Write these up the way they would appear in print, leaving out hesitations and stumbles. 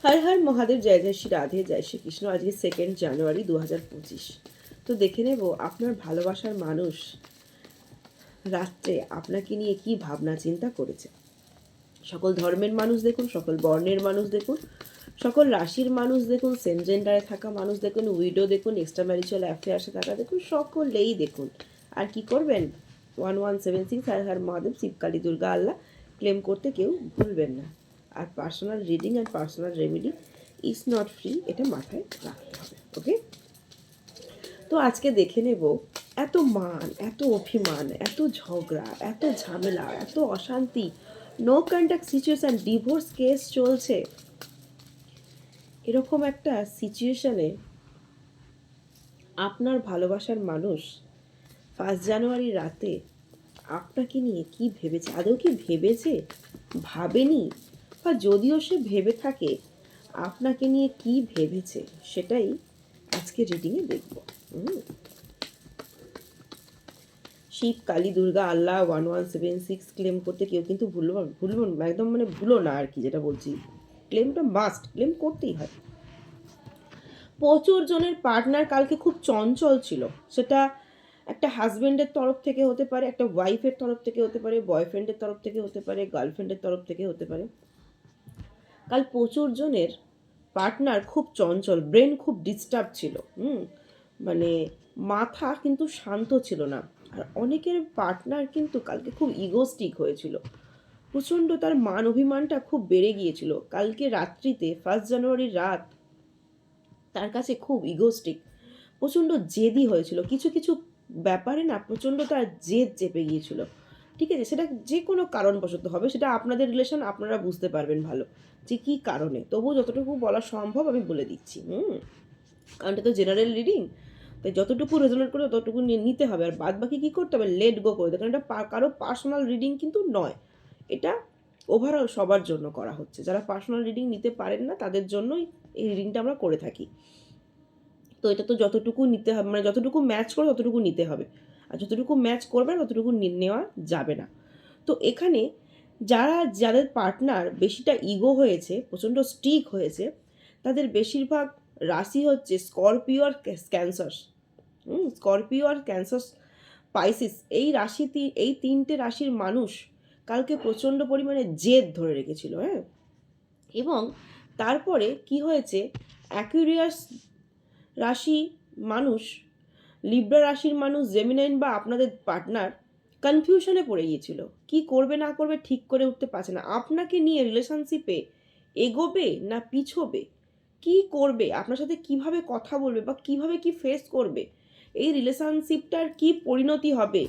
হর হর মহাদেব, জয় জয় শ্রী রাধে, জয় শ্রীকৃষ্ণ। আজকে 2 জানুয়ারি 2025। তো দেখে নেব আপনার ভালোবাসার মানুষ রাত্রে আপনাকে নিয়ে কি ভাবনা চিন্তা করেছে। সকল ধর্মের মানুষ দেখুন, সকল বর্ণের মানুষ দেখুন, সকল রাশির মানুষ দেখুন, সেম জেন্ডারে থাকা মানুষ দেখুন, উইডো দেখুন, এক্সট্রা ম্যারিচুয়াল অ্যাফেয়ার্সে থাকা দেখুন, সকলেই দেখুন। আর কি করবেন? 1176 হর হর মহাদেব, শিব কালী দুর্গা আল্লাহ ক্লেম করতে কেউ ভুলবেন না। আর personal reading and personal remedy is not free, এটা মাথায় রাখতে হবে। ওকে, তো আজকে দেখে নেব এত মান, এত অভিমান, এত ঝগড়া, এত ঝামেলা, এত অশান্তি, no contact situation, divorce case চলছে। এরকম একটা সিচুয়েশানে আপনার ভালোবাসার মানুষ 1 জানুয়ারি রাতে আপনাকে নিয়ে কি ভেবেছে, আদৌ কি ভেবেছে, ভাবেনি, বা যদিও সে ভেবে থাকে আপনাকে নিয়ে কি ভেবেছে, সেটাই আজকে রিডিংয়ে দেখব। শিব কালী দুর্গা আল্লাহ 1176 ক্লেম করতে কেউ কিন্তু ভুলবো একদম, মানে ভুলো না আর কি। যেটা বলছি, ক্লেমটা মাস্ট, ক্লেম করতেই হয়। প্রচুর জনের পার্টনার কালকে খুব চঞ্চল ছিল। সেটা একটা হাজব্যান্ডের তরফ থেকে হতে পারে, একটা ওয়াইফের তরফ থেকে হতে পারে, বয়ফ্রেন্ডের তরফ থেকে হতে পারে, গার্লফ্রেন্ডের তরফ থেকে হতে পারে। কাল প্রচুর জনের পার্টনার খুব চঞ্চল, ব্রেন খুব ডিস্টার্ব ছিল। মানে মাথা কিন্তু শান্ত ছিল না। আর অনেকের পার্টনার কিন্তু কালকে খুব ইগোস্টিক হয়েছিল, প্রচণ্ড তার মান অভিমানটা খুব বেড়ে গিয়েছিল। কালকে রাত্রিতে 1 জানুয়ারির রাত তার কাছে খুব ইগোস্টিক, প্রচণ্ড জেদি হয়েছিল। কিছু কিছু ব্যাপারে না প্রচণ্ড তার জেদ চেপে গিয়েছিল। ঠিক আছে, সেটা যে কোনো কারণবশত হবে, সেটা আপনাদের রিলেশন আপনারা বুঝতে পারবেন ভালো যে কী কারণে। তবুও যতটুকু বলা সম্ভব আমি বলে দিচ্ছি। কারণ এটা তো জেনারেল রিডিং, তাই যতটুকু রেজোনেট করে ততটুকু নিতে হবে। আর বাদ বাকি কী করতে হবে, লেট গো করে দেয়। কারণ এটা কারো পার্সোনাল রিডিং কিন্তু নয়, এটা ওভারঅল সবার জন্য করা হচ্ছে। যারা পার্সোনাল রিডিং নিতে পারেন না তাদের জন্যই এই রিডিংটা আমরা করে থাকি। তো এটা তো যতটুকু নিতে হবে, মানে যতটুকু ম্যাচ করে ততটুকু নিতে হবে, আর যতটুকু ম্যাচ করবে না ততটুকু নেওয়া যাবে না। তো এখানে যাদের পার্টনার বেশিটা ইগো হয়েছে, প্রচণ্ড স্টিক হয়েছে, তাদের বেশিরভাগ রাশি হচ্ছে স্করপিও আর ক্যান্সার। স্করপিও আর ক্যান্সার, পাইসিস, এই 3টে রাশির মানুষ কালকে প্রচণ্ড পরিমাণে জেদ ধরে রেখেছিল। এবং তারপরে কি হয়েছে, অ্যাকুয়ারিয়াস রাশি মানুষ, লিব্রা রাশির মানুষ, জেমিনাইন বা আপনাদের পার্টনার কনফিউশনে পড়ে গিয়েছিল। কি করবে না করবে ঠিক করে উঠতে পারছে না। আপনাকে নিয়ে রিলেশনশিপে এগোবে না পিছোবে, কি করবে, আপনার সাথে কিভাবে কথা বলবে বা কিভাবে কি ফেস করবে, এই রিলেশনশিপটার কি পরিণতি হবে,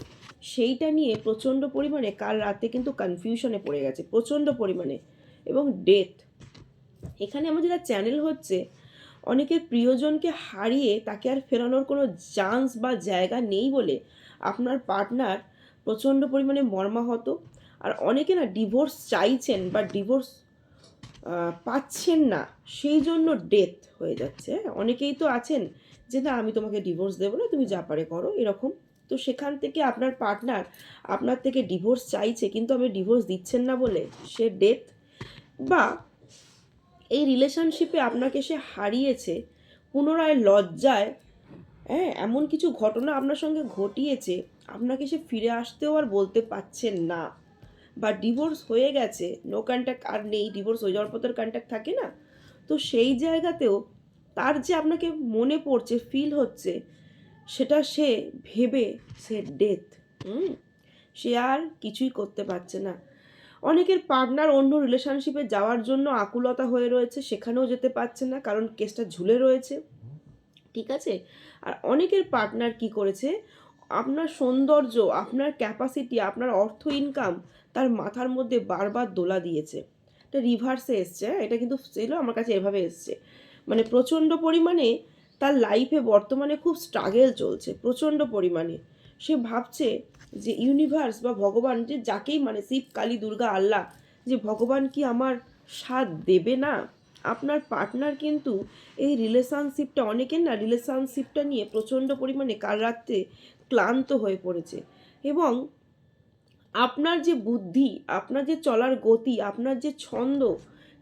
সেইটা নিয়ে প্রচণ্ড পরিমাণে কাল রাতে কিন্তু কনফিউশনে পড়ে গেছে, প্রচণ্ড পরিমাণে। এবং ডেথ, এখানে আমার যেটা চ্যানেল হচ্ছে, অনেকের প্রিয়জনকে হারিয়ে তাকে আর ফেরানোর কোনো চান্স বা জায়গা নেই বলে আপনার পার্টনার প্রচণ্ড পরিমাণে মর্মাহত। আর অনেকে না ডিভোর্স চাইছেন বা ডিভোর্স পাচ্ছেন না, সেই জন্য ডেথ হয়ে যাচ্ছে। অনেকেই তো আছেন যে না, আমি তোমাকে ডিভোর্স দেবো না, তুমি যা পারে করো, এরকম। তো সেখান থেকে আপনার পার্টনার আপনার থেকে ডিভোর্স চাইছে, কিন্তু আপনি ডিভোর্স দিচ্ছেন না বলে সে ডেথ, বা এই রিলেশনশিপে আপনাকে সে হারিয়েছে, পুনরায় লজ্জায় এমন কিছু ঘটনা আপনার সঙ্গে ঘটিয়েছে, আপনাকে সে ফিরে আসতেও আর বলতে পারছেন না, বা ডিভোর্স হয়ে গেছে, নো কন্ট্যাক্ট আর নেই, ডিভোর্স হয়ে যাওয়ার পর তার কন্ট্যাক্ট থাকে না। তো সেই জায়গাতেও তার যে আপনাকে মনে পড়ছে, ফিল হচ্ছে, সেটা সে ভেবে সে ডেথ। সে আর কিছুই করতে পারছে না। অনেকের পার্টনার অন্য রিলেশনশিপে যাওয়ার জন্য আকুলতা হয়ে রয়েছে, সেখানেও যেতে পারছে না কারণ কেসটা ঝুলে রয়েছে। ঠিক আছে, আর অনেকের পার্টনার কি করেছে, আপনার সৌন্দর্য, আপনার ক্যাপাসিটি, আপনার অর্থ ইনকাম তার মাথার মধ্যে বারবার দোলা দিয়েছে। এটা রিভার্সে এসছে, এটা কিন্তু ছিল আমার কাছে এভাবে এসছে। মানে প্রচণ্ড পরিমাণে তার লাইফে বর্তমানে খুব স্ট্রাগেল চলছে, প্রচণ্ড পরিমাণে। সে ভাবছে যে ইউনিভার্স বা ভগবান, যে যাকেই মানে শিব কালী দুর্গা আল্লাহ, যে ভগবান কি আমার সাথ দেবে না। আপনার পার্টনার কিন্তু এই রিলেশনশিপটা, অনেকের না রিলেশনশিপটা নিয়ে প্রচণ্ড পরিমাণে কাল রাত্রে ক্লান্ত হয়ে পড়েছে। এবং আপনার যে বুদ্ধি, আপনার যে চলার গতি, আপনার যে ছন্দ,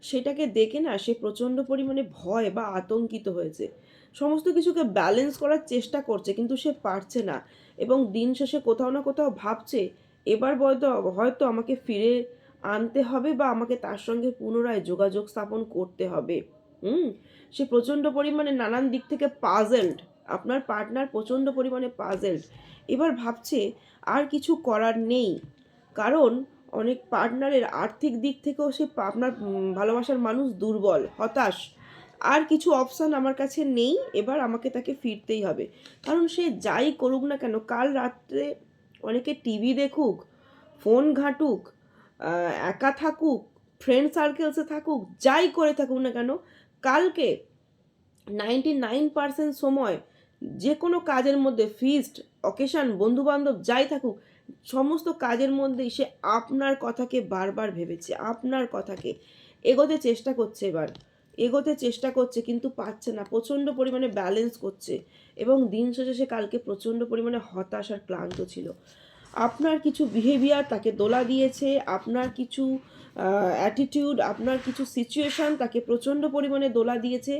সেটাকে দেখে না সে প্রচণ্ড পরিমাণে ভয় বা আতঙ্কিত হয়েছে। সমস্ত কিছুকে ব্যালেন্স করার চেষ্টা করছে কিন্তু সে পারছে না, এবং দিন শেষে কোথাও না কোথাও ভাবছে এবার হয়তো হয়তো আমাকে ফিরে আনতে হবে বা আমাকে তার সঙ্গে পুনরায় যোগাযোগ স্থাপন করতে হবে। হুম? সে প্রচণ্ড পরিমাণে নানান দিক থেকে পাজলড। আপনার পার্টনার প্রচণ্ড পরিমাণে পাজলড। এবার ভাবছে আর কিছু করার নেই। কারণ অনেক পার্টনারের আর্থিক দিক থেকেও সে আপনার ভালোবাসার মানুষ দুর্বল, হতাশ। আর কিছু অপশান আমার কাছে নেই, এবার আমাকে তাকে ফিরতেই হবে। কারণ সে যাই করুক না কেন, কাল রাত্রে অনেকে টিভি দেখুক, ফোন ঘাঁটুক, একা থাকুক, ফ্রেন্ড সার্কেলসে থাকুক, যাই করে থাকুক না কেন, কালকে 99% সময় যে কোনো কাজের মধ্যে, ফিস্ট, অকেশান, বন্ধুবান্ধব যাই থাকুক, সমস্ত কাজের মধ্যেই সে আপনার কথাকে বারবার ভেবেছে, আপনার কথাকে এগোতে চেষ্টা করছে। এবার এগোতে চেষ্টা করছে কিন্তু পারছে না, প্রচণ্ড পরিমাণে ব্যালেন্স করছে, এবং দিন শেষে সে কালকে প্রচণ্ড পরিমাণে হতাশ আর ক্লান্ত ছিল। আপনার কিছু বিহেভিয়ার তাকে দোলা দিয়েছে, আপনার কিছু অ্যাটিটিউড, আপনার কিছু সিচুয়েশান তাকে প্রচণ্ড পরিমাণে দোলা দিয়েছে।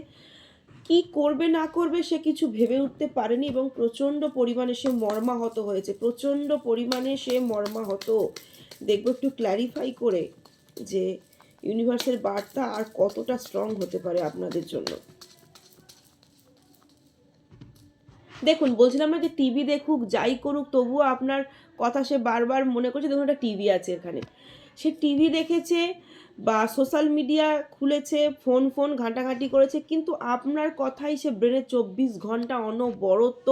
কি করবে না করবে সে কিছু ভেবে উঠতে পারেনি, এবং প্রচণ্ড পরিমাণে সে মর্মাহত হয়েছে, প্রচণ্ড পরিমাণে সে মর্মাহত। দেখবো একটু ক্ল্যারিফাই করে যে ইউনিভার্সের বার্তা আর কতটা স্ট্রং হতে পারে আপনাদের জন্য। দেখুন, বলছিলাম না যে টিভি দেখুক, যাই করুক, তবুও আপনার কথা সে বারবার মনে করছে। দেখুন, একটা টিভি আছে এখানে, সে টিভি দেখেছে বা সোশ্যাল মিডিয়া খুলেছে, ফোন ঘাঁটাঘাঁটি করেছে, কিন্তু আপনার কথাই সে ব্রেনে 24 ঘন্টা অনবরত,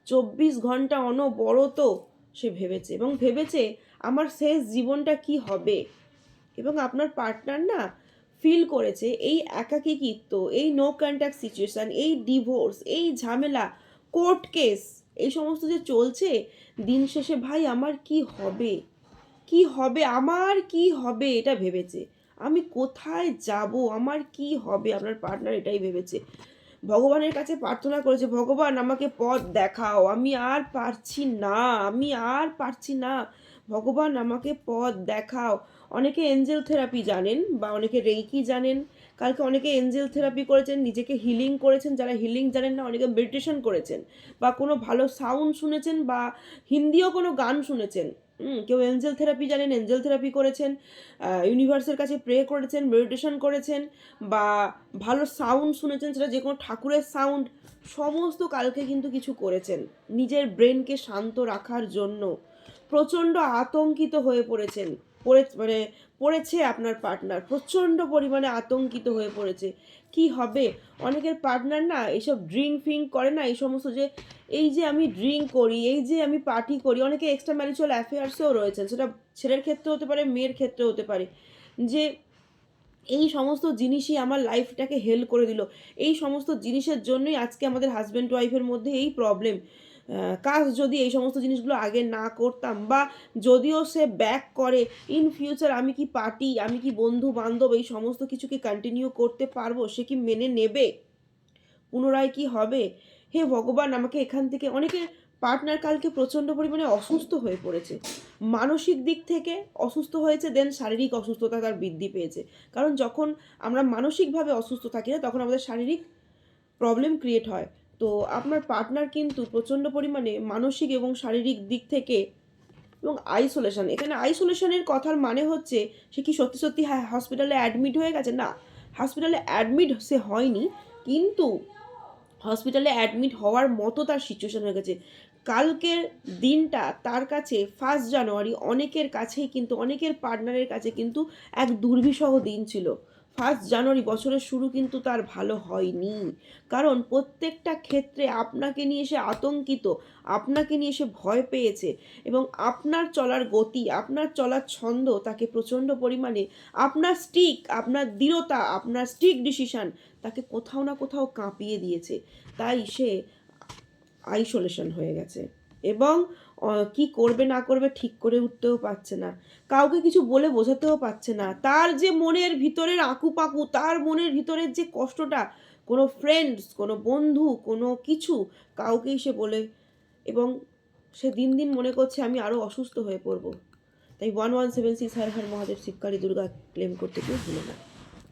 24 ঘন্টা অনবরত সে ভেবেছে, এবং ভেবেছে আমার শেষ জীবনটা কি হবে। এবং আপনার পার্টনার না ফিল করেছে এই একাকিত্ব, এই নো কন্ট্যাক্ট সিচুয়েশান, এই ডিভোর্স, এই ঝামেলা, কোর্ট কেস, এই সমস্ত যে চলছে, দিন শেষে ভাই আমার কি হবে, কি হবে, আমার কি হবে, এটা ভেবেছে। আমি কোথায় যাব, আমার কি হবে, আপনার পার্টনার এটাই ভেবেছে। ভগবানের কাছে প্রার্থনা করেছে, ভগবান আমাকে পথ দেখাও, আমি আর পারছি না, আমি আর পারছি না, ভগবান আমাকে পথ দেখাও। অনেকে এঞ্জেল থেরাপি জানেন বা অনেকে রেইকি জানেন, কালকে অনেকে এঞ্জেল থেরাপি করেছেন, নিজেকে হিলিং করেছেন। যারা হিলিং জানেন না, অনেকে মেডিটেশন করেছেন, বা কোনো ভালো সাউন্ড শুনেছেন, বা হিন্দিও কোনো গান শুনেছেন। কেউ এঞ্জেল থেরাপি জানেন, এঞ্জেল থেরাপি করেছেন, ইউনিভার্সের কাছে প্রে করেছেন, মেডিটেশন করেছেন, বা ভালো সাউন্ড শুনেছেন, সেটা যে কোনো ঠাকুরের সাউন্ড, সমস্ত কালকে কিন্তু কিছু করেছেন নিজের ব্রেনকে শান্ত রাখার জন্য। প্রচণ্ড আতঙ্কিত হয়ে পড়েছেন, পড়েছে আপনার পার্টনার, প্রচণ্ড পরিমাণে আতঙ্কিত হয়ে পড়েছে। কি হবে, অনেকের পার্টনার না এইসব ড্রিঙ্ক ফিঙ্ক করে না, এই সমস্ত যে এই যে আমি ড্রিঙ্ক করি, এই যে আমি পার্টি করি, অনেকে এক্সট্রা ম্যারিচুয়াল অ্যাফেয়ার্সেও রয়েছেন, সেটা ছেলের ক্ষেত্রে হতে পারে, মেয়ের ক্ষেত্রে হতে পারে, যে এই সমস্ত জিনিসই আমার লাইফটাকে হেল করে দিল, এই সমস্ত জিনিসের জন্যই আজকে আমাদের হাজব্যান্ড ওয়াইফের মধ্যে এই প্রবলেম। কাজ যদি এই সমস্ত জিনিসগুলো আগে না করতাম, বা যদিও সে ব্যাক করে, ইন ফিউচার আমি কি পার্টি, আমি কি বন্ধু বান্ধব, এই সমস্ত কিছুকে কন্টিনিউ করতে পারবো, সে কি মেনে নেবে, পুনরায় কি হবে। হে ভগবান, আমাকে এখান থেকে, অনেকে পার্টনার কালকে প্রচণ্ড পরিমাণে অসুস্থ হয়ে পড়েছে, মানসিক দিক থেকে অসুস্থ হয়েছে, দেন শারীরিক অসুস্থতা তার বৃদ্ধি পেয়েছে। কারণ যখন আমরা মানসিকভাবে অসুস্থ থাকি না, তখন আমাদের শারীরিক প্রবলেম ক্রিয়েট হয়। তো আপনার পার্টনার কিন্তু প্রচণ্ড পরিমাণে মানসিক এবং শারীরিক দিক থেকে, এবং আইসোলেশন, এখানে আইসোলেশনের কথার মানে হচ্ছে সে কি সত্যি সত্যি হসপিটালে অ্যাডমিট হয়ে গেছে, না, হসপিটালে অ্যাডমিট সে হয়নি, কিন্তু হসপিটালে অ্যাডমিট হওয়ার মতো তার সিচুয়েশন হয়ে গেছে। কালকের দিনটা তার কাছে 1 জানুয়ারি অনেকের কাছেই কিন্তু, অনেকের পার্টনারের কাছে কিন্তু এক দুর্বিষহ দিন ছিল। 1 জানুয়ারি বছরের শুরু কিন্তু তার ভালো হয়নি, কারণ প্রত্যেকটা ক্ষেত্রে আপনাকে নিয়ে সে আতঙ্কিত, আপনাকে নিয়ে সে ভয় পেয়েছে, এবং আপনার চলার গতি, আপনার চলার ছন্দ তাকে প্রচণ্ড পরিমাণে, আপনার স্টিক, আপনার দৃঢ়তা, আপনার স্টিক ডিসিশান তাকে কোথাও না কোথাও কাঁপিয়ে দিয়েছে। তাই সে আইসোলেশন হয়ে গেছে, এবং কি করবে না করবে ঠিক করে উঠতেও পারছে না, কাউকে কিছু বলে বোঝাতেও পারছে না, তার যে মনের ভিতরের আঁকুপাকু, তার মনের ভিতরের যে কষ্টটা, কোনো ফ্রেন্ডস, কোনো বন্ধু, কোনো কিছু কাউকেই সে বলে, এবং সে দিন দিন মনে করছে আমি আরও অসুস্থ হয়ে পড়ব। তাই 1176 হর হর মহাদেব শিবকালী দুর্গা ক্লেম করতে কেউ ভুলে না।